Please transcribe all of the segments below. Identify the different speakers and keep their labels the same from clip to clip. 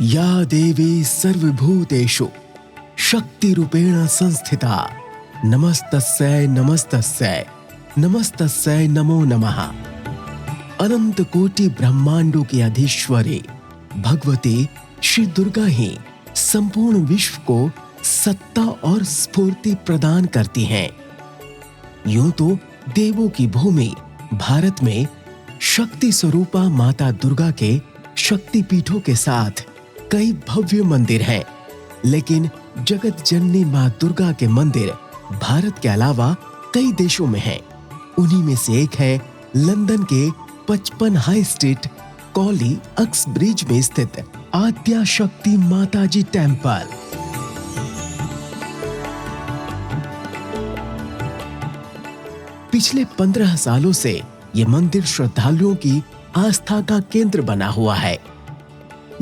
Speaker 1: या देवी सर्वभूतेषु शक्तिरूपेण संस्थिता नमस्तस्यै नमस्तस्यै नमस्तस्यै नमो नमः। अनंत कोटि ब्रह्मांडों की अधीश्वरी भगवती श्री दुर्गा ही संपूर्ण विश्व को सत्ता और स्फूर्ति प्रदान करती हैं। यूं तो देवों की भूमि भारत में शक्ति स्वरूपा माता दुर्गा के शक्तिपीठों के साथ कई भव्य मंदिर हैं, लेकिन जगत जननी मां दुर्गा के मंदिर भारत के अलावा कई देशों में हैं। उन्हीं में से एक है लंदन के 55 हाई स्ट्रीट कॉली अक्सब्रिज में स्थित आद्या शक्ति माताजी टेम्पल। पिछले 15 सालों से ये मंदिर श्रद्धालुओं की आस्था का केंद्र बना हुआ है।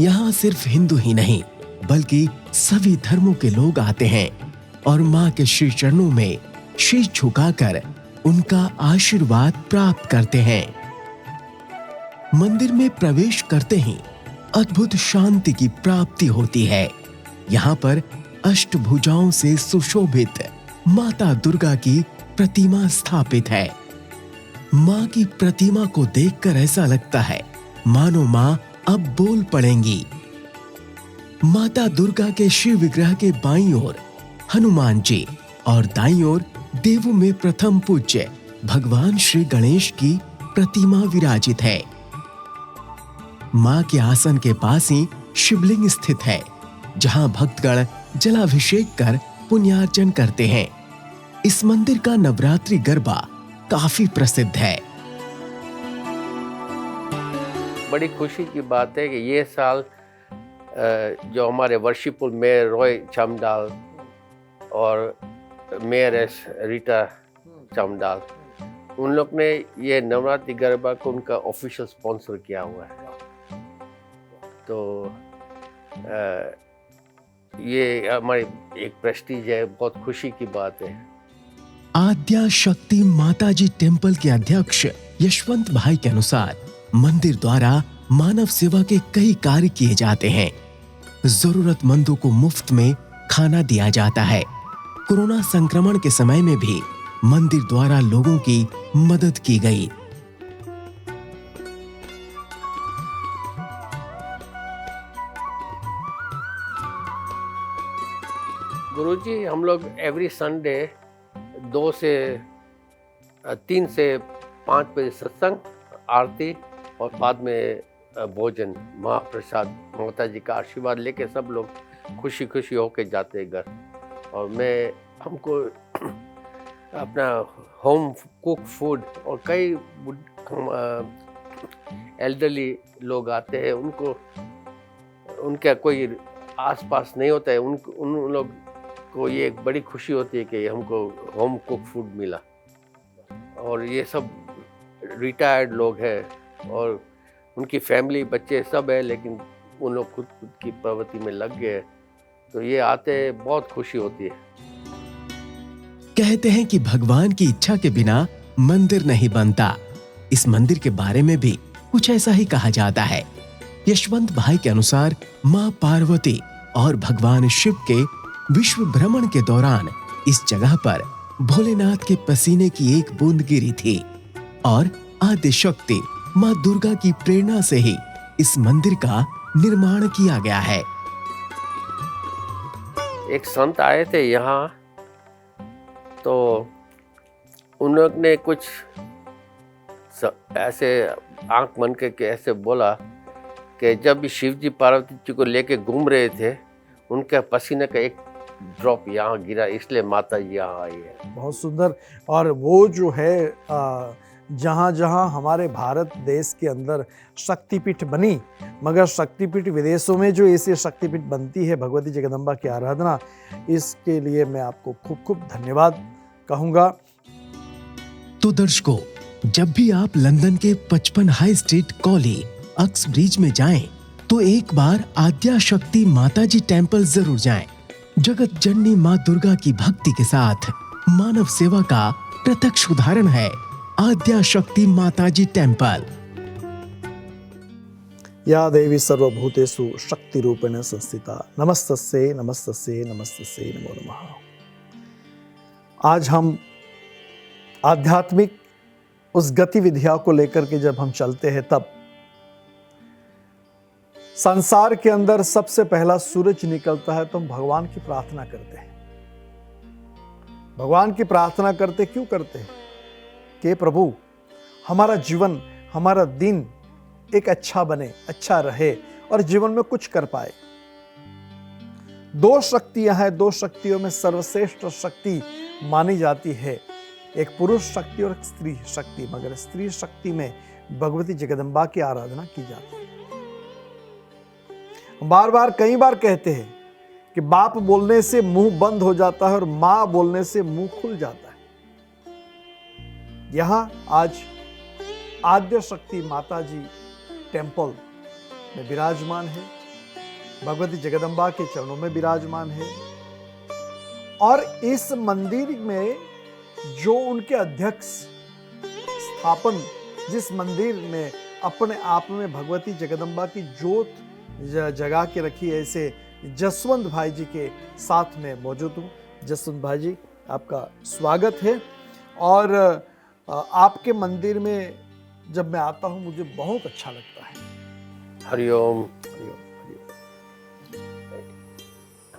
Speaker 1: यहाँ सिर्फ हिंदू ही नहीं बल्कि सभी धर्मों के लोग आते हैं और मां के श्री चरणों में शीश झुकाकर उनका आशीर्वाद प्राप्त करते हैं। मंदिर में प्रवेश करते ही अद्भुत शांति की प्राप्ति होती है। यहाँ पर अष्टभुजाओं से सुशोभित माता दुर्गा की प्रतिमा स्थापित है। मां की प्रतिमा को देखकर ऐसा लगता है मानो मां अब बोल पड़ेंगी। माता दुर्गा के शिव विग्रह के बाईं ओर हनुमान जी और दाईं ओर देवों में प्रथम पूज्य भगवान श्री गणेश की प्रतिमा विराजित है। मां के आसन के पास ही शिवलिंग स्थित है, जहां भक्तगण जलाभिषेक कर पुण्यार्चन करते हैं। इस मंदिर का नवरात्रि गरबा काफी प्रसिद्ध है।
Speaker 2: बड़ी खुशी की बात है कि ये साल जो हमारे वर्शिपफुल मेयर रॉय चामडाल और मेयर एस रीटा चामडाल, उन लोग ने ये नवरात्रि गरबा को उनका ऑफिशियल स्पॉन्सर किया हुआ है। तो ये हमारी एक प्रेस्टीज है, बहुत खुशी की बात है।
Speaker 1: आद्या शक्ति माताजी टेम्पल के अध्यक्ष यशवंत भाई के अनुसार मंदिर द्वारा मानव सेवा के कई कार्य किए जाते हैं। जरूरतमंदों को मुफ्त में खाना दिया जाता है। कोरोना संक्रमण के समय में भी मंदिर द्वारा लोगों की मदद की गई।
Speaker 2: गुरुजी, हम लोग एवरी संडे 2 से 3 से 5 बजे सत्संग, आरती और बाद में भोजन, महाप्रसाद, माता जी का आशीर्वाद लेके सब लोग खुशी खुशी होके जाते हैं घर। और मैं हमको अपना होम कुक फूड और कई एल्डरली लोग आते हैं, उनको उनका कोई आसपास नहीं होता है, उन लोग को ये एक बड़ी खुशी होती है कि हमको होम कुक फूड मिला। और ये सब रिटायर्ड लोग हैं और उनकी फैमिली, बच्चे सब है, लेकिन उन लोग खुद की प्रवृत्ति में लग गए, तो ये आते बहुत खुशी होती है।
Speaker 1: कहते हैं कि भगवान की इच्छा के बिना मंदिर नहीं बनता। इस मंदिर के बारे में भी कुछ ऐसा ही कहा जाता है। यशवंत भाई के अनुसार मां पार्वती और भगवान शिव के विश्व भ्रमण के दौरान इस जगह पर भोलेनाथ के पसीने की एक बूंद गिरी थी और आद्य शक्ति मां दुर्गा की प्रेरणा से ही इस मंदिर का निर्माण किया गया है।
Speaker 2: एक संत आए थे यहाँ, तो उन लोग ने कुछ ऐसे आंख बंद करके ऐसे बोला कि जब भी शिव जी पार्वती जी को लेके घूम रहे थे, उनके पसीने का एक ड्रॉप यहाँ गिरा, इसलिए माता जी यहाँ आई है।
Speaker 3: बहुत सुंदर। और वो जो है जहाँ जहाँ हमारे भारत देश के अंदर शक्तिपीठ बनी, मगर शक्तिपीठ विदेशों में जो ऐसे शक्तिपीठ बनती है भगवती जगदम्बा की आराधना, इसके लिए मैं आपको खूब खूब धन्यवाद कहूँगा।
Speaker 1: तो दर्शकों, जब भी आप लंदन के 55 हाई स्ट्रीट कॉली अक्सब्रिज में जाएं, तो एक बार आद्या शक्ति माताजी टेम्पल जरूर जाएं। जगत जननी मां दुर्गा की भक्ति के साथ मानव सेवा का प्रत्यक्ष उदाहरण है आद्या शक्ति माताजी टेम्पल।
Speaker 3: या देवी सर्वभूतेषु शक्ति रूपेण संस्थिता नमस्तस्यै नमस्तस्यै नमस्तस्यै नमो नमः। आज हम आध्यात्मिक उस गतिविधियों को लेकर के जब हम चलते हैं, तब संसार के अंदर सबसे पहला सूरज निकलता है तो हम भगवान की प्रार्थना करते हैं। भगवान की प्रार्थना करते क्यों करते हैं? कि प्रभु हमारा जीवन, हमारा दिन एक अच्छा बने, अच्छा रहे और जीवन में कुछ कर पाए। दो शक्तियां हैं, दो शक्तियों में सर्वश्रेष्ठ शक्ति मानी जाती है, एक पुरुष शक्ति और एक स्त्री शक्ति। मगर स्त्री शक्ति में भगवती जगदम्बा की आराधना की जाती है। बार बार कई बार कहते हैं कि बाप बोलने से मुंह बंद हो जाता है और मां बोलने से मुंह खुल जाता है। यहां आज आद्य शक्ति माता जी टेम्पल में विराजमान है, भगवती जगदम्बा के चरणों में विराजमान है। और इस मंदिर में जो उनके अध्यक्ष स्थापन, जिस मंदिर में अपने आप में भगवती जगदम्बा की ज्योत जगा के रखी, ऐसे जसवंत भाई जी के साथ में मौजूद हूँ। जसवंत भाई जी, आपका स्वागत है। और आपके मंदिर में जब मैं आता हूँ मुझे बहुत अच्छा लगता है।
Speaker 2: हरिओम हरिओम हरिओम।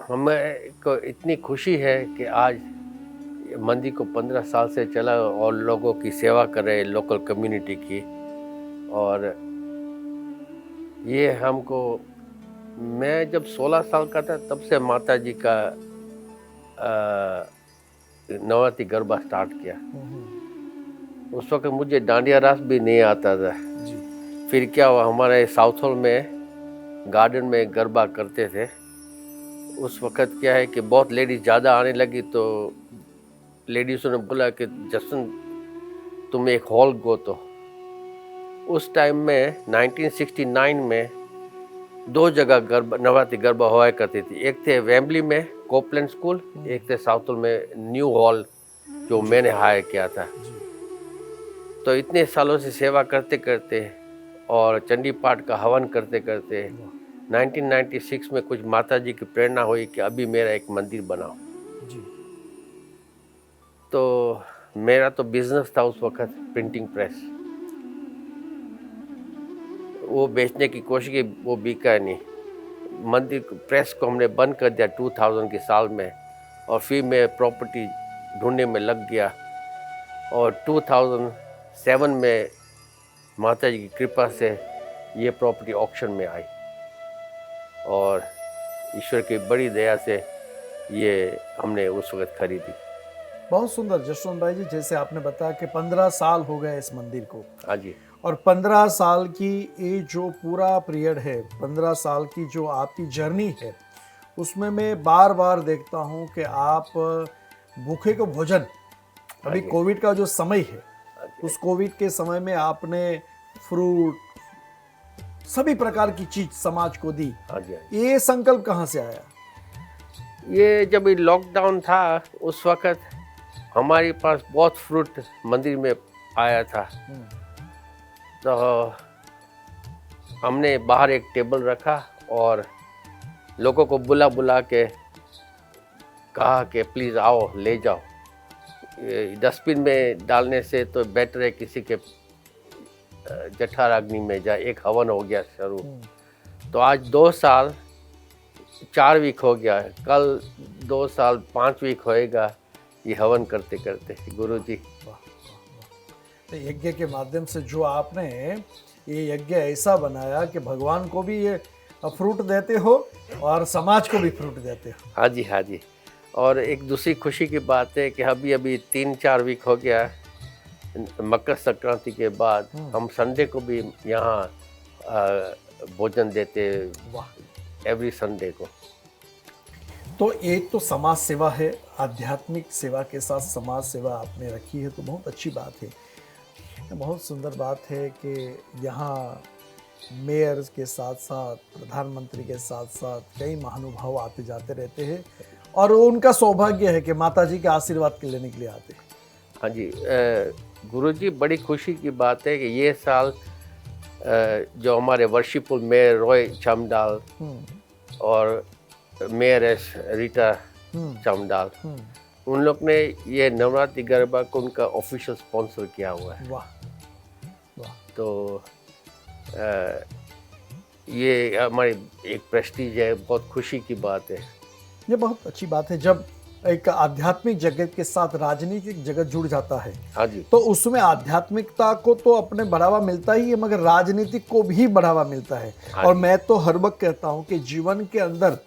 Speaker 2: हमें को इतनी खुशी है कि आज मंदिर को 15 साल से चला और लोगों की सेवा कर रहे, लोकल कम्युनिटी की। और ये हमको, मैं जब 16 साल का था तब से माता जी का नवरात्रि गरबा स्टार्ट किया। उस वक्त मुझे डांडिया रास भी नहीं आता था जी। फिर क्या हुआ, हमारे साउथ हॉल में गार्डन में गरबा करते थे। उस वक्त क्या है कि बहुत लेडीज ज़्यादा आने लगी, तो लेडीज़ों ने बोला कि जसवंत तुम एक हॉल गो। तो उस टाइम में 1969 में 2 जगह गरबा, नवरात्रि गरबा हुआ करती थी। एक थे वेम्बली में कोपलैंड स्कूल, एक थे साउथ हॉल में न्यू हॉल जो मैंने हायर किया था। तो इतने सालों से सेवा करते करते और चंडी पाठ का हवन करते करते 1996 में कुछ माता जी की प्रेरणा हुई कि अभी मेरा एक मंदिर बनाओ जी। तो मेरा तो बिजनेस था उस वक्त, प्रिंटिंग प्रेस। वो बेचने की कोशिश की, वो बिका नहीं। मंदिर प्रेस को हमने बंद कर दिया 2000 के साल में। और फिर मैं प्रॉपर्टी ढूंढने में लग गया और 2007 में माता जी की कृपा से ये प्रॉपर्टी ऑक्शन में आई और ईश्वर की बड़ी दया से ये हमने उस वक्त खरीदी।
Speaker 3: बहुत सुंदर जसवंत भाई जी, जैसे आपने बताया कि 15 साल हो गए इस मंदिर को।
Speaker 2: हाँ जी।
Speaker 3: और 15 साल की ये जो पूरा पीरियड है, 15 साल की जो आपकी जर्नी है, उसमें मैं बार बार देखता हूँ कि आप भूखे को भोजन, अभी कोविड का जो समय है, उस कोविड के समय में आपने फ्रूट, सभी प्रकार की चीज समाज को दी। ये संकल्प कहाँ से आया?
Speaker 2: ये जब लॉकडाउन था उस वक्त हमारे पास बहुत फ्रूट मंदिर में आया था। तो हमने बाहर एक टेबल रखा और लोगों को बुला बुला के कहा कि प्लीज़ आओ ले जाओ। डस्टबिन में डालने से तो बेटर है किसी के जठराग्नि में जाए। एक हवन हो गया शुरू। तो आज 2 साल 4 वीक हो गया, कल 2 साल 5 वीक होएगा ये हवन करते करते। गुरु जी,
Speaker 3: तो यज्ञ के माध्यम से जो आपने ये यज्ञ ऐसा बनाया कि भगवान को भी ये फ्रूट देते हो और समाज को भी फ्रूट देते हो।
Speaker 2: हाँ जी, हाँ जी। और एक दूसरी खुशी की बात है कि अभी 3-4 वीक हो गया मकर संक्रांति के बाद हम संडे को भी यहाँ भोजन देते, एवरी संडे को।
Speaker 3: तो एक तो समाज सेवा है, आध्यात्मिक सेवा के साथ समाज सेवा आपने रखी है, तो बहुत अच्छी बात है। बहुत सुंदर बात है कि यहाँ मेयर के साथ साथ, प्रधानमंत्री के साथ साथ कई महानुभाव आते जाते रहते हैं और उनका सौभाग्य है कि माता जी के आशीर्वाद के लेने के लिए आते हैं।
Speaker 2: हाँ जी, गुरु जी, बड़ी खुशी की बात है कि ये साल जो हमारे वर्शिपफुल मेयर रॉय चामडाल और मेयर एस रीटा चामडाल, उन लोग ने ये नवरात्रि गरबा को उनका ऑफिशियल स्पॉन्सर किया हुआ है।
Speaker 3: वाह वाह।
Speaker 2: तो ये हमारी एक प्रेस्टीज है, बहुत खुशी की बात है।
Speaker 3: ये बहुत अच्छी बात है जब एक आध्यात्मिक जगत के साथ राजनीतिक जगत जुड़ जाता है।
Speaker 2: हाँ जी।
Speaker 3: तो उसमें आध्यात्मिकता को तो अपने बढ़ावा मिलता ही है, मगर राजनीतिक को भी बढ़ावा मिलता है।
Speaker 2: हाँ
Speaker 3: और
Speaker 2: जी।
Speaker 3: मैं तो हर वक्त कहता हूं कि जीवन के अंदर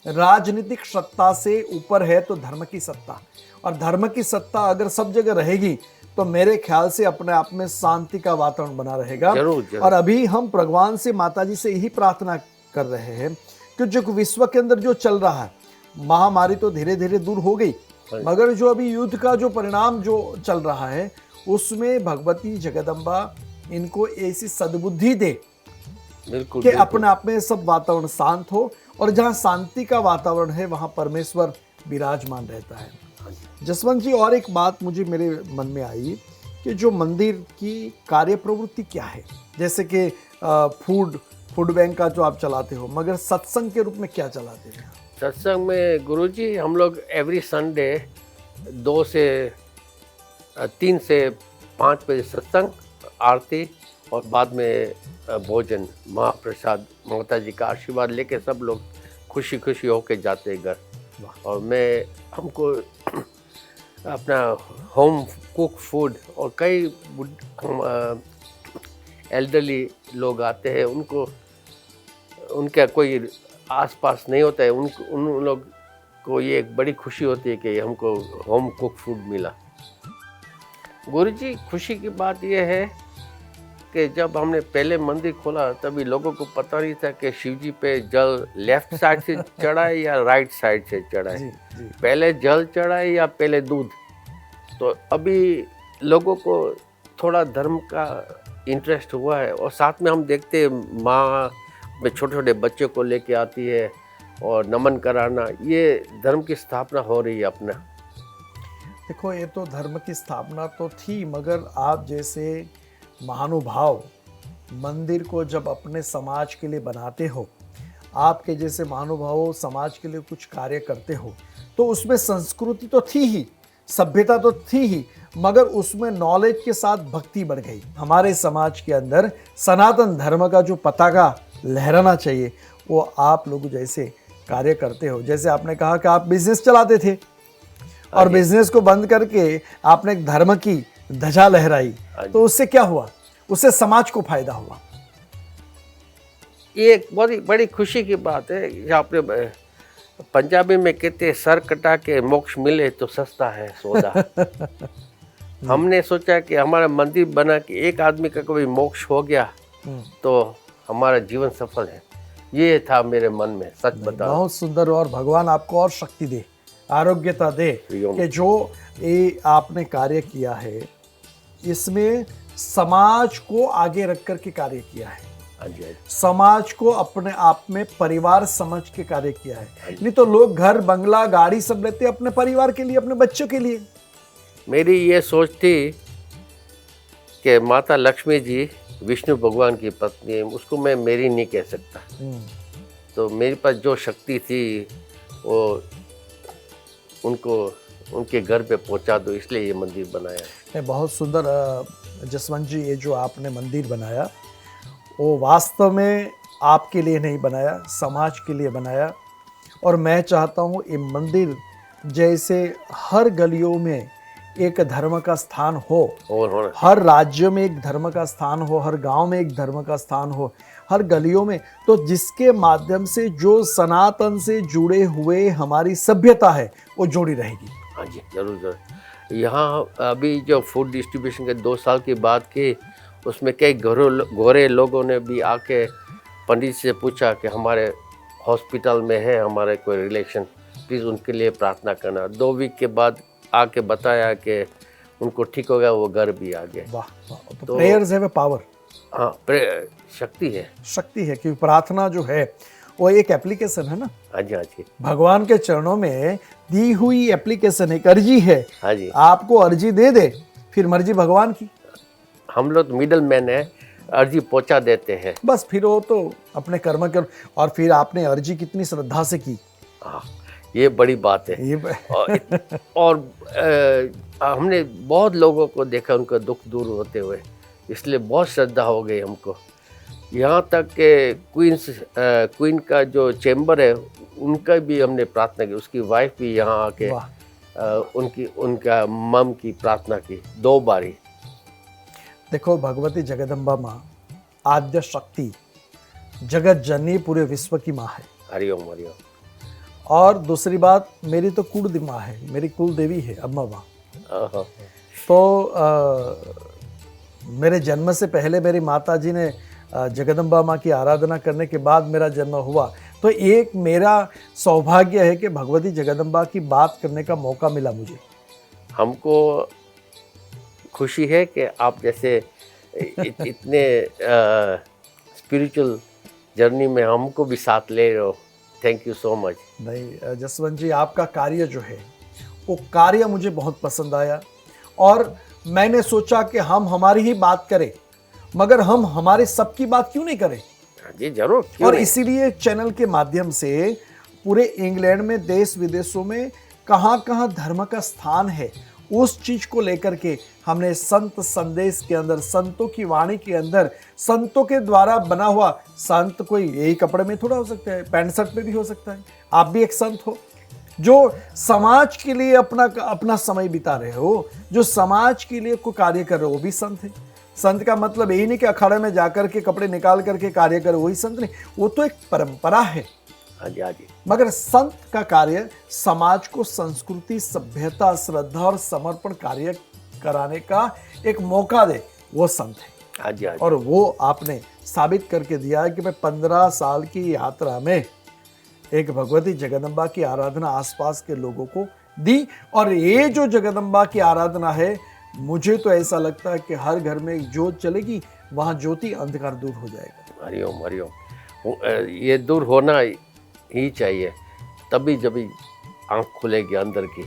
Speaker 3: राजनीतिक सत्ता से ऊपर है तो धर्म की सत्ता, और धर्म की सत्ता अगर सब जगह रहेगी तो मेरे ख्याल से अपने आप में शांति का वातावरण बना रहेगा।
Speaker 2: जरूर, जरूर।
Speaker 3: और अभी हम भगवान से, माता जी से यही प्रार्थना कर रहे हैं कि जो विश्व के अंदर जो चल रहा है, महामारी तो धीरे धीरे दूर हो गई, मगर जो अभी युद्ध का जो परिणाम जो चल रहा है उसमें भगवती जगदम्बा इनको ऐसी सद्बुद्धि दे
Speaker 2: बिल्कुल
Speaker 3: कि
Speaker 2: बिल्कुल।
Speaker 3: अपने आप में सब वातावरण शांत हो, और जहाँ शांति का वातावरण है वहाँ परमेश्वर विराजमान रहता है। जसवंत जी, और एक बात मुझे मेरे मन में आई कि जो मंदिर की कार्य प्रवृत्ति क्या है, जैसे कि फूड बैंक का जो आप चलाते हो, मगर सत्संग के रूप में क्या चलाते हैं?
Speaker 2: सत्संग में गुरुजी हम लोग एवरी संडे 2 से 3 से 5 बजे सत्संग, आरती और बाद में भोजन, महाप्रसाद, माता जी का आशीर्वाद लेके सब लोग खुशी खुशी होके जाते हैं घर। और मैं हमको अपना होम कुक फूड, और कई एल्डरली लोग आते हैं, उनको उनका कोई आसपास नहीं होता है, उन लोग को ये एक बड़ी खुशी होती है कि हमको होम कुक फूड मिला। गुरुजी, खुशी की बात यह है कि जब हमने पहले मंदिर खोला तभी लोगों को पता नहीं था कि शिव जी पे जल लेफ्ट साइड से चढ़ा है या राइट साइड से चढ़ा है, पहले जल चढ़ा है या पहले दूध। तो अभी लोगों को थोड़ा धर्म का इंटरेस्ट हुआ है, और साथ में हम देखते हैं माँ में छोटे छोटे बच्चों को लेके आती है और नमन कराना, ये धर्म की स्थापना हो रही है अपना।
Speaker 3: देखो, ये तो धर्म की स्थापना तो थी, मगर आप जैसे महानुभाव मंदिर को जब अपने समाज के लिए बनाते हो, आपके जैसे महानुभाव समाज के लिए कुछ कार्य करते हो, तो उसमें संस्कृति तो थी ही, सभ्यता तो थी ही, मगर उसमें नॉलेज के साथ भक्ति बढ़ गई। हमारे समाज के अंदर सनातन धर्म का जो पताका लहराना चाहिए, वो आप लोग जैसे कार्य करते हो। जैसे आपने कहा कि आप बिजनेस चलाते थे और बिजनेस को बंद करके आपने एक धर्म की ध्वजा लहराई, तो उससे क्या हुआ? उससे समाज को फायदा हुआ।
Speaker 2: ये एक बहुत ही बड़ी खुशी की बात है। आपने पंजाबी में कहते हैं, सर कटा के मोक्ष मिले तो सस्ता है सौदा। हमने सोचा कि हमारा मंदिर बना कि एक आदमी का कभी मोक्ष हो गया तो हमारा जीवन सफल है। ये था मेरे मन में, सच बता।
Speaker 3: बहुत सुंदर, और भगवान आपको और शक्ति दे, आरोग्यता दे कि जो ये आपने कार्य किया है इसमें समाज को आगे रख कर के कार्य किया है। समाज को अपने आप में परिवार समझ के कार्य किया है। नहीं तो लोग घर बंगला गाड़ी सब लेते अपने परिवार के लिए, अपने बच्चों के लिए।
Speaker 2: मेरी ये सोच थी कि माता लक्ष्मी जी विष्णु भगवान की पत्नी है, उसको मैं मेरी नहीं कह सकता। तो मेरे पास जो शक्ति थी वो उनको उनके घर पे पहुंचा दो, इसलिए ये मंदिर बनाया।
Speaker 3: बहुत सुंदर जसवंत जी, ये जो आपने मंदिर बनाया वो वास्तव में आपके लिए नहीं बनाया, समाज के लिए बनाया। और मैं चाहता हूँ ये मंदिर जैसे हर गलियों में एक धर्म का स्थान हो,
Speaker 2: और
Speaker 3: हर राज्य में एक धर्म का स्थान हो, हर गांव में एक धर्म का स्थान हो, हर गलियों में, तो जिसके माध्यम से जो सनातन से जुड़े हुए हमारी सभ्यता है वो जुड़ी रहेगी।
Speaker 2: हाँ जी, जरूर जरूर। यहाँ अभी जो फूड डिस्ट्रीब्यूशन के 2 साल की बात की, उसमें कई गोरे लोगों ने भी आके पंडित से पूछा कि हमारे हॉस्पिटल में है हमारे कोई रिलेशन, प्लीज़ उनके लिए प्रार्थना करना। 2 वीक के बाद आके बताया कि उनको ठीक हो गया, वो घर भी आ गए।
Speaker 3: वाह, तो प्रेयर्स है पावर।
Speaker 2: हाँ, शक्ति है,
Speaker 3: शक्ति है, क्योंकि प्रार्थना जो है वो एक एप्लीकेशन है ना।
Speaker 2: हाँ जी, हाँ जी,
Speaker 3: भगवान के चरणों में दी हुई एप्लीकेशन, एक अर्जी है।
Speaker 2: हाँ जी,
Speaker 3: आपको अर्जी दे दे, फिर मर्जी भगवान की।
Speaker 2: हम लोग मिडल मैन है, अर्जी पहुंचा देते हैं।
Speaker 3: बस फिर वो तो अपने कर्म कर। और फिर आपने अर्जी कितनी श्रद्धा से की,
Speaker 2: हाँ, ये बड़ी बात है।
Speaker 3: ये
Speaker 2: और हमने बहुत लोगों को देखा उनका दुख दूर होते हुए, इसलिए बहुत श्रद्धा हो गई हमको। यहाँ तक कि क्वीन का जो चेम्बर है उनका भी हमने प्रार्थना की, उसकी वाइफ भी यहाँ आके उनका मम की प्रार्थना की 2 बारी।
Speaker 3: देखो, भगवती जगदम्बा माँ आद्य शक्ति, जगत जननी, पूरे विश्व की माँ है।
Speaker 2: हरिओम हरिओम।
Speaker 3: और दूसरी बात, मेरी तो कुल माँ है, मेरी कुल देवी है अम्मा माँ। तो मेरे जन्म से पहले मेरी माता जी ने जगदम्बा माँ की आराधना करने के बाद मेरा जन्म हुआ। तो एक मेरा सौभाग्य है कि भगवती जगदम्बा की बात करने का मौका मिला मुझे।
Speaker 2: हमको खुशी है कि आप जैसे इतने स्पिरिचुअल जर्नी में हमको भी साथ ले रहे हो। Thank you so much.
Speaker 3: नहीं जसवंत जी, आपका कार्य जो है वो कार्य मुझे बहुत पसंद आया। और मैंने सोचा कि हम हमारी ही बात करें, मगर हम हमारे सबकी बात क्यों नहीं करें।
Speaker 2: जी जरूर।
Speaker 3: और इसीलिए चैनल के माध्यम से पूरे इंग्लैंड में, देश विदेशों में कहाँ कहाँ धर्म का स्थान है, उस चीज को लेकर के हमने संत संदेश के अंदर, संतों की वाणी के अंदर, संतों के द्वारा बना हुआ, संत कोई यही कपड़े में थोड़ा हो सकता है, पैंट शर्ट में भी हो सकता है। आप भी एक संत हो जो समाज के लिए अपना समय बिता रहे हो, जो समाज के लिए कोई कार्य कर रहे हो, वो भी संत है। संत का मतलब यही नहीं कि अखाड़े में जाकर के कपड़े निकाल करके कार्य करे, वही संत नहीं, वो तो एक परंपरा है।
Speaker 2: जी।
Speaker 3: मगर संत का कार्य समाज को संस्कृति, सभ्यता, श्रद्धा और समर्पण कार्य कराने का एक मौका दे, वो संत है।
Speaker 2: हाँ जी।
Speaker 3: और वो आपने साबित करके दिया है कि मैं 15 साल की यात्रा में एक भगवती जगदम्बा की आराधना आसपास के लोगों को दी। और ये जो जगदम्बा की आराधना है, मुझे तो ऐसा लगता है कि हर घर में ज्योत चलेगी, वहां ज्योति, अंधकार दूर हो जाएगा।
Speaker 2: हरिओम हरिओम। ये दूर होना ही चाहिए, तभी जब आँख खुलेगी अंदर की।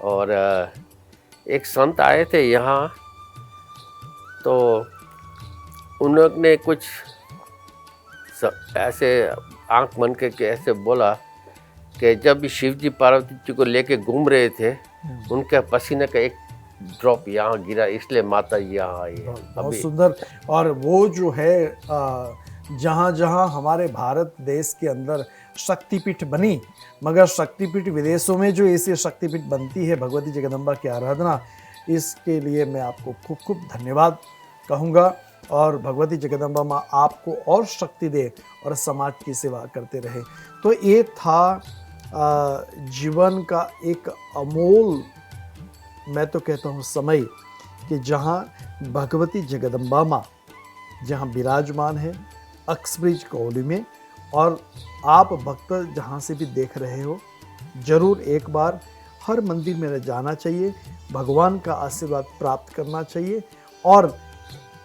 Speaker 2: और एक संत आए थे यहाँ, तो उन्होंने कुछ ऐसे आँख मन के ऐसे बोला कि जब शिव जी पार्वती जी को लेके घूम रहे थे, उनके पसीने का एक ड्रॉप यहाँ गिरा, इसलिए माता यहाँ आई है।
Speaker 3: बहुत सुंदर। और वो जो है जहाँ जहाँ हमारे भारत देश के अंदर शक्तिपीठ बनी, मगर शक्तिपीठ विदेशों में जो ऐसी शक्तिपीठ बनती है भगवती जगदम्बा की आराधना, इसके लिए मैं आपको खूब खूब धन्यवाद कहूँगा। और भगवती जगदम्बा माँ आपको और शक्ति दे और समाज की सेवा करते रहे। तो ये था जीवन का एक अमोल, मैं तो कहता हूँ, समय कि जहाँ भगवती जगदम्बा माँ जहाँ विराजमान है अक्सब्रिज कॉलोनी में, और आप भक्त जहाँ से भी देख रहे हो, जरूर एक बार हर मंदिर में जाना चाहिए, भगवान का आशीर्वाद प्राप्त करना चाहिए। और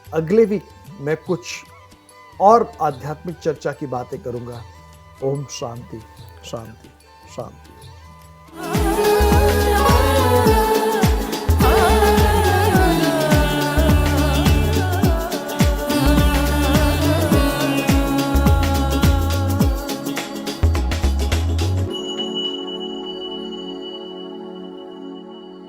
Speaker 3: अगले वीक मैं कुछ और आध्यात्मिक चर्चा की बातें करूँगा। ओम शांति शांति शांति।